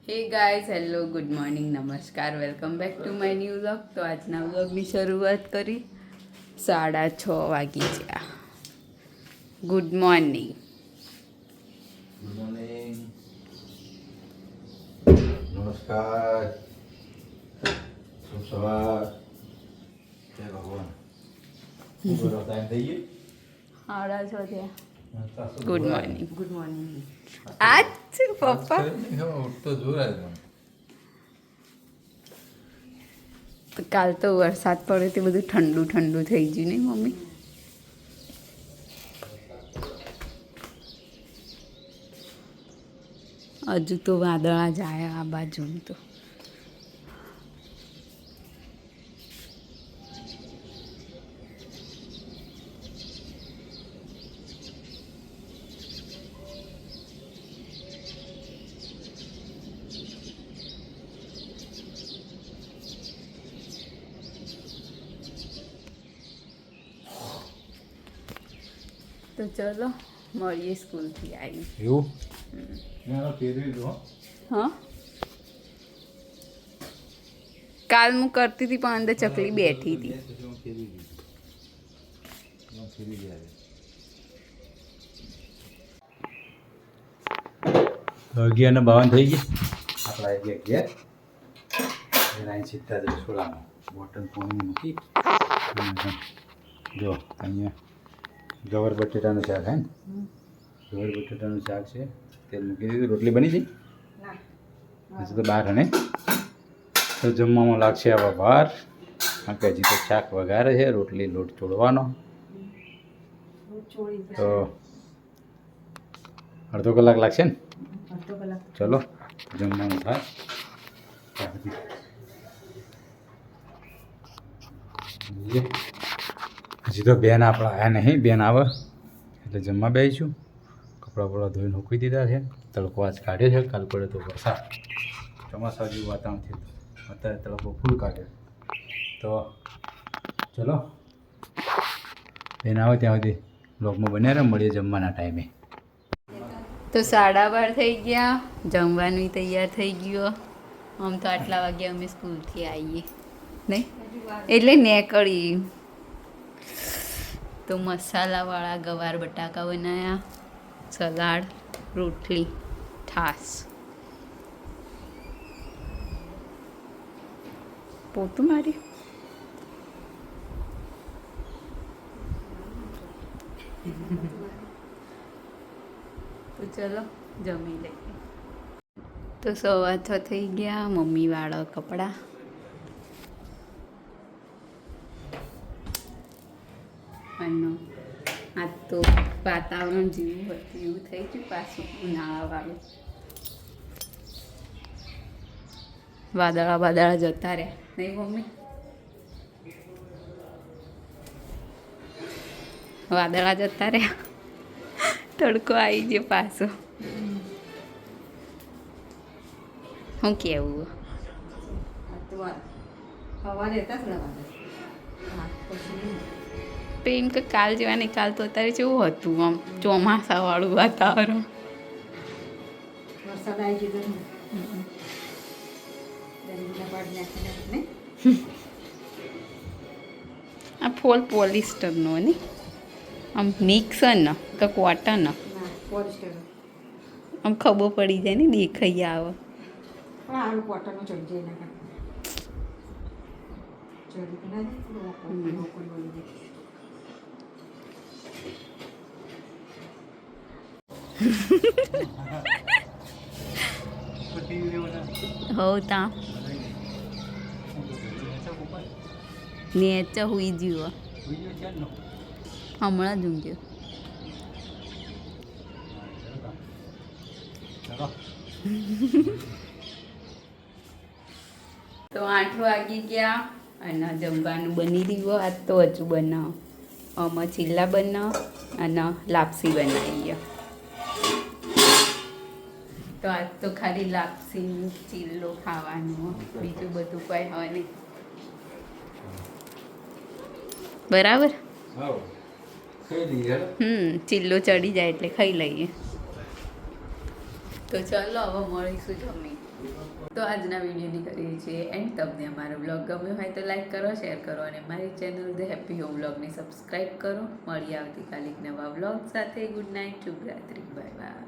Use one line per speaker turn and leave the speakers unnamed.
હે guys hello good morning નમસ્કાર welcome back to my new vlog. તો આજના વ્લોગની શરૂઆત કરી 6:30 વાગી ગયા. Good morning.
Good morning. નમસ્કાર. શુભ સવાર. જય ભગવાન. પૂરો ટાઈમ થઈ ગયો.
6:30 થયા. Good morning.
Good morning.
આજ પપ્પા
ઉઠતો જોરાય
તો કાલ તો વરસાદ પડ્યો તે બધું ઠંડુ ઠંડુ થઈ ગયું નહીં મમ્મી? હજુ તો વાદળા જાય આ બાજુ તો. તો ચલો મળીએ સ્કૂલથી આવી.
એવું મેં ફેરવી દો.
હા કાલ હું કરતી હતી પણ અંદર ચકલી બેઠી હતી.
અગિયાર ને 52 થઈ ગઈ. આપણા આવી ગયા 11 સીધા જ રસોડામાં બોટલ પાણી મૂકી. જો અહીંયા ગવાર બટેટાનું શાક હે ને? ગવાર બટેટાનું શાક છે. તેલ મૂકી દીધું. રોટલી બની ગઈ? હજુ તો બહાર હને તો જમવામાં લાગશે આવા વાર. કારણ કે હજી તો શાક વઘારે છે, રોટલી લોટ ચોળવાનો. તો અડધો કલાક લાગશે ને? ચલો જમવાનું થાય. હજી તો બેન આપણા આવ્યા નહીં. બેન આવે એટલે જમવા બેસીશું. કપડાં બપડા ધોઈને મૂકી દીધા છે. તડકો આજ કાઢ્યો છે. કાલ પડે તો વરસાદ ચોમાસા જેવું વાતાવરણ થયું. અત્યારે તડકો ફૂલ કાઢ્યો. તો ચલો બેન આવે ત્યાં સુધી બ્લોગમાં બન્યા રહે. મળીએ જમવાના ટાઈમે.
તો 12:30 થઈ ગયા. જમવાનું તૈયાર થઈ ગયું. આમ તો આટલા વાગે અમે સ્કૂલથી આવીએ નહીં એટલે નીકળી. તો મસાલાવાળા ગવાર બટાકા બનાવ્યા, સલાડ, રોટલી, છાશ. પોતું મારી તો ચલો જમી લઈએ. તો 6:15 થઈ ગયા. મમ્મી વાળો કપડાં. અને આ તો વાતાવરણ જેવું હતું એવું થઈ ગયું પાછું ઉનાળાવાળું. વાદળા જતા રહ્યા નહીં મમ્મી? વાદળા જતા રહ્યા, તડકો આવી ગયો પાછો. શું કેવું?
સવારે હતા જ ને
પ્રેમ કે કાલ જેવા નહીં. કાલ તો અત્યારે કેવું હતું આમ ચોમાસાવાળું વાતાવરણ.
વરસાદ આવી ગયો દરિયા પાડ નાખીને
આ ફોલ પોલિસ્ટરનો નહીં આમ મિક્સ ને કે કોટન
પોલિસ્ટર
આમ ખબર પડી જાય ને દેખાઈ આવે.
પણ આનું કોટનનું ચડી જાય ના ચડી ના
હવ તા નેચર હુઈ જીવો હમણાં જ ઊંઘ્યો. તો 8 વાગી ગયા અને જમવાનું બની રહ્યું. આજ તો હજુ બનાવો. આમાં ચીલા બનાવો અને લાપસી બનાવીએ. તો આજ તો ખાલી લાપસી ચીલો ખાવાનું, બીજું બધું કોઈ હોય નહીં. બરાબર? ચીલ્લો ચડી જાય એટલે ખાઈ લઈએ. તો તો ચાલો હવે મળીશું જમી. તો આજના વિડીયોની કરીએ છીએ એન્ડ. તમને અમારો બ્લોગ ગમ્યો હોય તો લાઈક કરો, શેર કરો અને મારી ચેનલ ધ હેપી હોમ બ્લોગને સબસ્ક્રાઈબ કરો. મળીએ આવતીકાલે એક નવા બ્લોગ સાથે. ગુડ નાઇટ, શુભરાત્રી, બાય બાય.